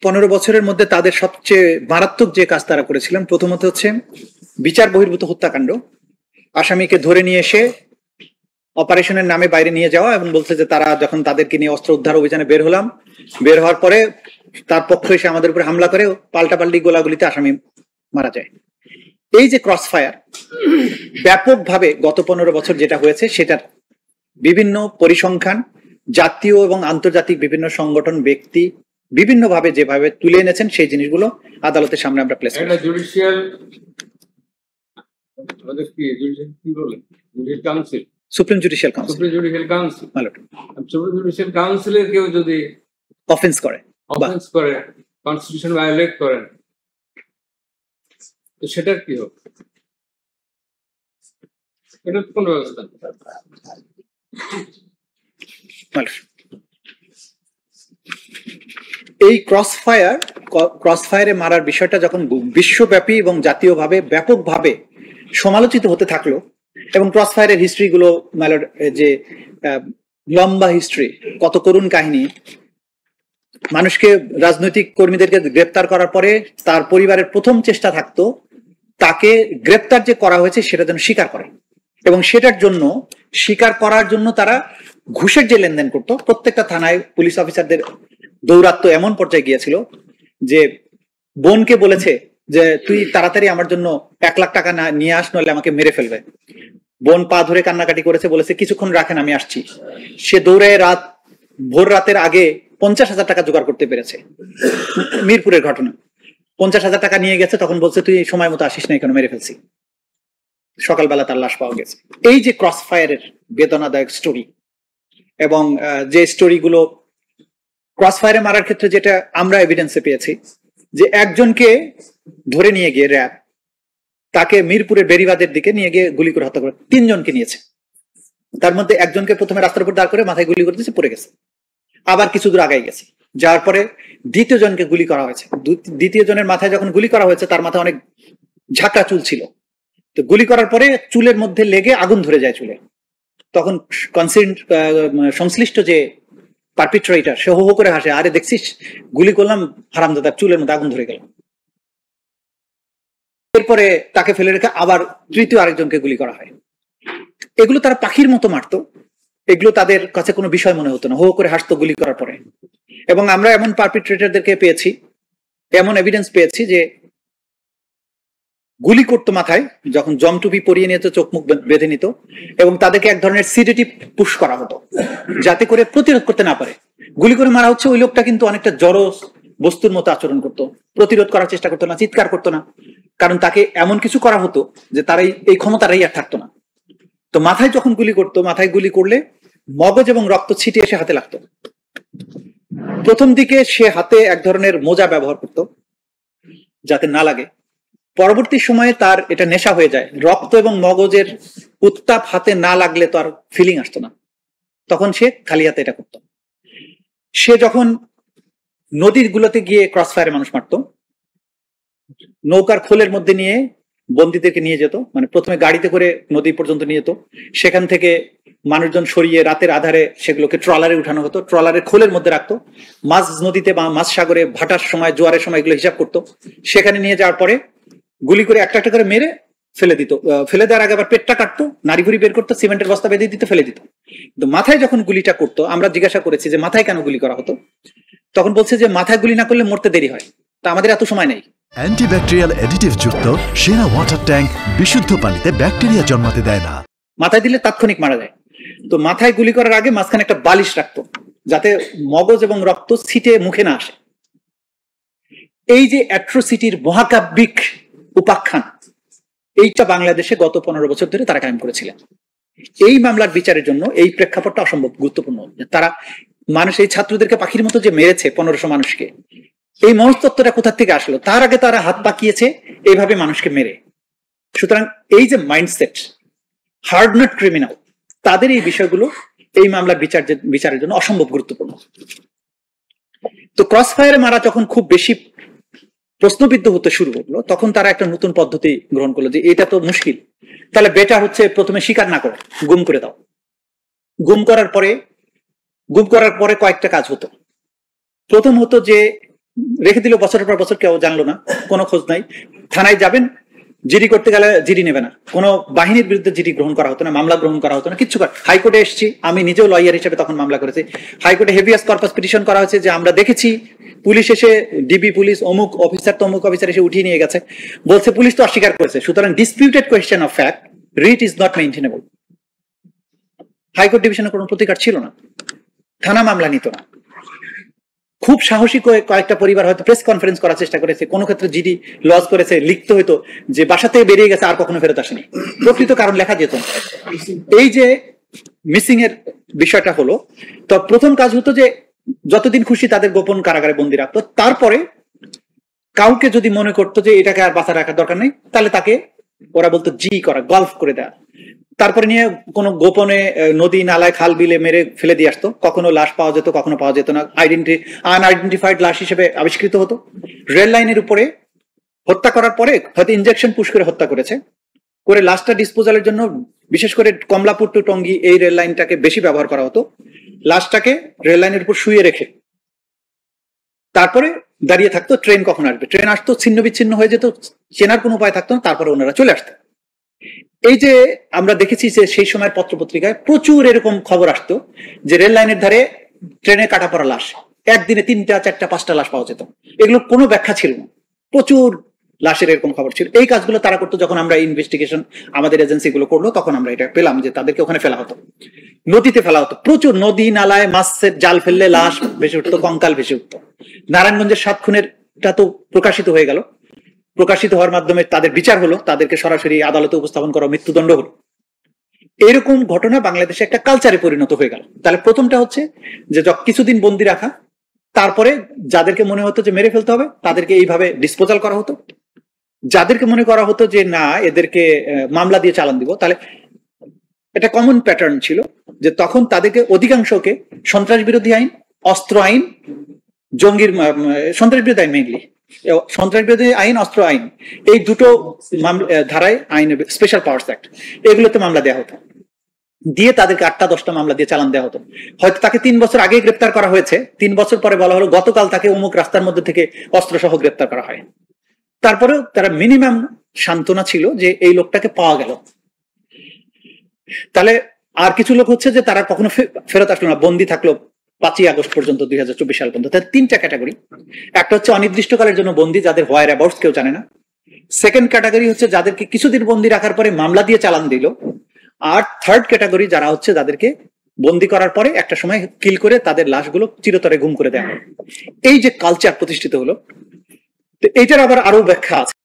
15 বছরের মধ্যে তাদের সবচেয়ে মারাত্মক যে কাজ তারা করেছিলেন, প্রথমত হচ্ছে বিচার বহির্ভূত হত্যাকাণ্ড। আসামিকে ধরে নিয়ে এসে অপারেশনের নামে বাইরে নিয়ে যাওয়া এবং বলছে যে তারা যখন তাদেরকে নিয়ে অস্ত্র উদ্ধার অভিযানে বের হলাম, বের হওয়ার পরে তার পক্ষ এসে আমাদের উপরে হামলা করে পাল্টাপাল্টি গোলাগুলিতে আসামি মারা যায়। এই যে ক্রস ফায়ার ব্যাপকভাবে গত 15 বছর যেটা হয়েছে, সেটার বিভিন্ন পরিসংখ্যান জাতীয় এবং আন্তর্জাতিক বিভিন্ন সংগঠন, ব্যক্তি বিভিন্নভাবে যেভাবে তুলে এনেছেন সেই জিনিসগুলো আদালতের সামনে আমরা প্লেস করি। সুপ্রিম জুডিশিয়াল কাউন্সিলের কেউ যদি অফেন্স করে, কনস্টিটিউশন ভায়োলেট করেন, তো সেটার কি হবে? এটা কোন ব্যবস্থা? এই ক্রস ফায়ারে মারার বিষয়টা যখন বিশ্বব্যাপী এবং জাতীয়ভাবে ব্যাপকভাবে সমালোচিত হতে থাকলো, এবং ক্রস ফায়ারের হিস্ট্রি গুলো যে লম্বা হিস্ট্রি, কত করুণ কাহিনী, মানুষকে, রাজনৈতিক কর্মীদেরকে গ্রেপ্তার করার পরে তার পরিবারের প্রথম চেষ্টা থাকতো তাকে গ্রেপ্তার যে করা হয়েছে সেটা যেন স্বীকার করে, এবং সেটার জন্য স্বীকার করার জন্য তারা ঘুষের যে লেনদেন করতো, প্রত্যেকটা থানায় পুলিশ অফিসারদের দৌরাত্ম এমন পর্যায়ে গিয়েছিল যে বোনকে বলেছে যে তুই তাড়াতাড়ি আমার জন্য 1 লাখ টাকা না নিয়ে আস, নইলে আমাকে মেরে ফেলবে। বোন পা ধরে কান্নাকাটি করেছে, বলেছে কিছুক্ষণ রাখেন আমি আসছি। সে দৌড়ে ভোর রাতের আগে 50,000 টাকা জোগাড় করতে পেরেছে। মিরপুরের ঘটনা, 50,000 টাকা নিয়ে গেছে, তখন বলছে তুই সময় মতো আসিস না, এখানে মেরে ফেলছি। সকালবেলা তার লাশ পাওয়া গেছে। এই যে ক্রস ফায়ারের বেদনাদায়ক স্টোরি, এবং যে স্টোরিগুলো ক্রস ফায়ারে মারার ক্ষেত্রে যেটা আমরা এভিডেন্সে পেয়েছি, যে একজনকে ধরে নিয়ে গিয়ে র্যাব তাকে মিরপুরের বেরিবাদের দিকে নিয়ে গিয়ে গুলি করে হত্যা করে 3 জনকে নিয়েছে। তার মধ্যে একজনকে প্রথমে রাস্তার উপর দাঁড় করে মাথায় গুলি করে দিয়েছে, পড়ে গেছে। আবার কিছু দূর আগাই গেছে, যাওয়ার পরে দ্বিতীয় জনকে গুলি করা হয়েছে। দ্বিতীয় জনের মাথায় যখন গুলি করা হয়েছে, তার মাথায় অনেক ঝাঁকা চুল ছিল, তো গুলি করার পরে চুলের মধ্যে লেগে আগুন ধরে যায় চুলে। তখন সংশ্লিষ্ট যে পারপিট্রেটর সে হো হো করে হাসে, আরে দেখছিস গুলি করলাম, হারামজাদার চুলের মধ্যে আগুন ধরে গেল। এরপরে তাকে ফেলে রেখে আবার তৃতীয় আরেকজনকে গুলি করা হয়। এগুলো তারা পাখির মতো মারতো, এগুলো তাদের কাছে কোনো বিষয় মনে হতো না, হো করে হাসতো গুলি করার পরে। এবং আমরা এমন পারপিট্রেটরদেরকে পেয়েছি, এমন এভিডেন্স পেয়েছি যে গুলি করতো মাথায়, যখন জমটুপি পরিয়ে নিত, চোখ মুখ বেঁধে নিত, এবং তাদেরকে এক ধরনের সিডেটিভ পুশ করা হতো যাতে করে প্রতিরোধ করতে না পারে। গুলি করে মারা হচ্ছে, ওই লোকটা কিন্তু অনেকটা জড় বস্তুর মতো আচরণ করতো, প্রতিরোধ করার চেষ্টা করতো না, চিৎকার করতো না, কারণ তাকে এমন কিছু করা হতো যে তার এই ক্ষমতাটাই আর থাকতো না। তো মাথায় যখন গুলি করতো, মাথায় গুলি করলে মগজ এবং রক্ত ছিটিয়ে এসে হাতে লাগতো। প্রথম দিকে সে হাতে এক ধরনের মোজা ব্যবহার করতো যাতে না লাগে। পরবর্তী সময়ে তার এটা নেশা হয়ে যায়, রক্ত এবং মগজের উত্তাপ হাতে না লাগলে তো আর ফিলিং আসতো না, তখন সে খালি হাতে এটা করতো। সে যখন নদীর গুলোতে গিয়ে ক্রস ফায়ারে মানুষ মারতো, নৌকার খোলের মধ্যে নিয়ে বন্দীদেরকে নিয়ে যেত, মানে প্রথমে গাড়িতে করে নদী পর্যন্ত নিয়ে যেত, সেখান থেকে মানুষজন সরিয়ে রাতের আধারে সেগুলোকে ট্রলারে উঠানো হতো, ট্রলারের খোলের মধ্যে রাখতো, মাছ নদীতে বা মাছ সাগরে ভাটার সময়, জোয়ারের সময় এগুলো হিসাব করতো, সেখানে নিয়ে যাওয়ার পরে গুলি করে একটা একটা করে মেরে ফেলে দিত। ফেলে দেওয়ার আগে আবার পেটটা কাটতো, নাড়ি ভুড়ি বের করতো, সিমেন্টের বস্তা বেঁধে দিতে, ফেলে দিত। কিন্তু মাথায় যখন গুলিটা করতো, আমরা জিজ্ঞাসা করেছি যে মাথায় কেন গুলি করা হতো, তখন বলছে যে মাথায় গুলি না করলে মরতে দেরি হয়, তা আমাদের এত সময় নেই। অ্যান্টিব্যাকটেরিয়াল অ্যাডিটিভ যুক্ত সেরা ওয়াটার ট্যাঙ্ক বিশুদ্ধ পানিতে ব্যাকটেরিয়া জন্মাতে দেয় না, মাথায় দিলে তাৎক্ষণিক মারা যায়। তো মাথায় গুলি করার আগে মাঝখানে একটা বালিশ রাখতো যাতে মগজ এবং রক্ত ছিটে মুখে না আসে। এই যে অ্যাট্রোসিটির মহাকাব্যিক উপাখ্যান, এইটা বাংলাদেশে গত 15 বছর ধরে তারা কায়েম করেছিলেন। এই মামলার বিচারের জন্য এই প্রেক্ষাপটটা অসম্ভব গুরুত্বপূর্ণ। তারা মানুষ, এই ছাত্রদেরকে পাখির মতো যে মেরেছে 1500 মানুষকে, এই মনস্তত্ত্বটা কোথা থেকে আসলো? তার আগে তারা হাত পাকিয়েছে এইভাবে মানুষকে মেরে। সুতরাং এই যে মাইন্ডসেট, হার্ডনেট ক্রিমিনাল, তাদের এই বিষয়গুলো এই মামলার বিচারের জন্য অসম্ভব গুরুত্বপূর্ণ। তো ক্রস ফায়ারে মারা যখন খুব বেশি প্রশ্নবিদ্ধ হতে শুরু করলো, তখন তারা একটা নতুন পদ্ধতি গ্রহণ করলো যে এটা তো মুশকিল, তাহলে বেটার হচ্ছে প্রথমে স্বীকার না করো, গুম করে দাও। গুম করার পরে কয়েকটা কাজ হতো। প্রথম হতো যে রেখে দিল বছরের পর বছর, কেউ জানলো না, কোনো খোঁজ নাই। থানায় যাবেন, জিডি করতে গেলে জিডি নেবে না, কোনো বাহিনীর বিরুদ্ধে জিডি গ্রহণ করা হতো না, মামলা গ্রহণ করা হতো না, কিচ্ছু করা। হাইকোর্টে এসেছি, আমি নিজেও লয়ার হিসেবে তখন মামলা করেছি, হাইকোর্টে হেভিয়াস কর্পাস পিটিশন করা হয়েছে যে আমরা দেখেছি পুলিশ এসে, ডিবি পুলিশ অমুক অফিসার তমুক অফিসার এসে উঠিয়ে নিয়ে গেছে, বলছে পুলিশ তো অস্বীকার করেছে, সুতরাং disputed question of fact, writ is not maintainable. High court ডিভিশনে কোনো প্রতিকার ছিল না, থানা মামলা নিত না। খুব সাহসী কয়েকটা পরিবার হয়তো প্রেস কনফারেন্স করার চেষ্টা করেছে, কোনো ক্ষেত্রে জিডি লজ করেছে, লিখতে হইতো যে বাসা থেকে বেরিয়ে গেছে আর কখনো ফেরত আসেনি, প্রকৃত কারণ লেখা যেত। এই যে মিসিং এর বিষয়টা হলো, তো প্রথম কাজ হতো যে যতদিন খুশি তাদের গোপন কারাগারে বন্দি রাখতো, তারপরে কাউকে যদি মনে করতো যে এটাকে আর বাঁচা রাখার দরকার নেই, তাহলে তাকে ওরা বলতো জি করা, গলফ করে দেয়া, তারপরে নিয়ে কোনো গোপনে নদী নালায় খাল বিলে মেরে ফেলে দিয়ে আসতো। কখনো লাশ পাওয়া যেত, কখনো পাওয়া যেত না, আনআইডেন্টিফাইড লাশ হিসেবে আবিষ্কৃত হতো। রেল লাইনের উপরে হত্যা করার পরে হয়তো ইনজেকশন পুশ করে হত্যা করেছে, করে লাশটা ডিসপোজালের জন্য বিশেষ করে কমলাপুর টু টঙ্গী এই রেল লাইনটাকে বেশি ব্যবহার করা হতো। লাশটাকে রেল লাইনের উপর শুয়ে রেখে তারপরে দাঁড়িয়ে থাকতো ট্রেন কখন আসবে, ট্রেন আসতো, ছিন্ন বিচ্ছিন্ন হয়ে যেত, চেনার কোনো উপায় থাকতো না, তারপরে ওনারা চলে আসতো। এই যে আমরা দেখেছি যে সেই সময় পত্রপত্রিকায় প্রচুর এরকম খবর আসতো যে রেল লাইনের ধারে ট্রেনে কাটা পড়া লাশ, একদিনে 3টা 4টা 5টা লাশ পাওয়া যেত, এগুলো কোনো ব্যাখ্যা ছিল না, প্রচুর লাশের এরকম খবর ছিল। এই কাজগুলো তারা করতো। যখন আমরা ইনভেস্টিগেশন আমাদের এজেন্সি গুলো করলো, তখন আমরা এটা পেলাম যে তাদেরকে ওখানে ফেলা হতো, নদীতে ফেলা হতো, প্রচুর নদী নালায় মাছের জাল ফেললে লাশ ভেসে উঠতো, কঙ্কাল ভেসে উঠতো। নারায়ণগঞ্জের 7 খুনেরটা তো প্রকাশিত হয়ে গেল, প্রকাশিত হওয়ার মাধ্যমে তাদের বিচার হলো, তাদেরকে সরাসরি আদালতে উপস্থাপন করা, মৃত্যুদণ্ড হলো। এইরকম ঘটনা বাংলাদেশে একটা কালচারে পরিণত হয়ে গেল। তাহলে প্রথমটা হচ্ছে যে কিছুদিন বন্দি রাখা, তারপরে যাদেরকে মনে হতো যে মেরে ফেলতে হবে তাদেরকে এইভাবে ডিসপোজাল করা হতো, যাদেরকে মনে করা হতো যে না এদেরকে মামলা দিয়ে চালান দিব, তাহলে এটা কমন প্যাটার্ন ছিল যে তখন তাদেরকে অধিকাংশকে সন্ত্রাস বিরোধী আইন, অস্ত্র আইন, জঙ্গির সন্ত্রাস বিরোধী আইন, মেইনলি সন্ত্রাস বিরোধী আইন, অস্ত্র আইন, এই দুটো ধারায় আইন, স্পেশাল পাওয়ার্স অ্যাক্ট, এগুলোতে মামলা দেওয়া হতো, দিয়ে তাদেরকে 8টা 10টা মামলা দিয়ে চালান দেওয়া হতো। হয়তো তাকে 3 বছর আগে গ্রেপ্তার করা হয়েছে, 3 বছর পরে বলা হলো গতকাল তাকে অমুক রাস্তার মধ্যে থেকে অস্ত্র সহ গ্রেপ্তার করা হয়। তারপরেও তারা মিনিমাম সান্ত্বনা ছিল যে এই লোকটাকে পাওয়া গেল। তাহলে আর কিছু লোক হচ্ছে যে তারা কখনো ফেরত আসলো না, বন্দি থাকলো 5ই আগস্ট পর্যন্ত, 2024 সাল পর্যন্ত। 3টা ক্যাটাগরি। একটা হচ্ছে অনির্দিষ্টকালের জন্য বন্দি, যাদের হোয়ার অ্যাবাউটস কেউ জানে না। সেকেন্ড ক্যাটাগরি হচ্ছে যাদেরকে কিছুদিন বন্দি রাখার পরে মামলা দিয়ে চালান দিল। আর থার্ড ক্যাটাগরি যারা হচ্ছে যাদেরকে বন্দি করার পরে একটা সময় কিল করে তাদের লাশগুলো চিরতরে গুম করে দেওয়া হয়। এই যে কালচার প্রতিষ্ঠিত হলো, এইটার আবার আরো ব্যাখ্যা আছে।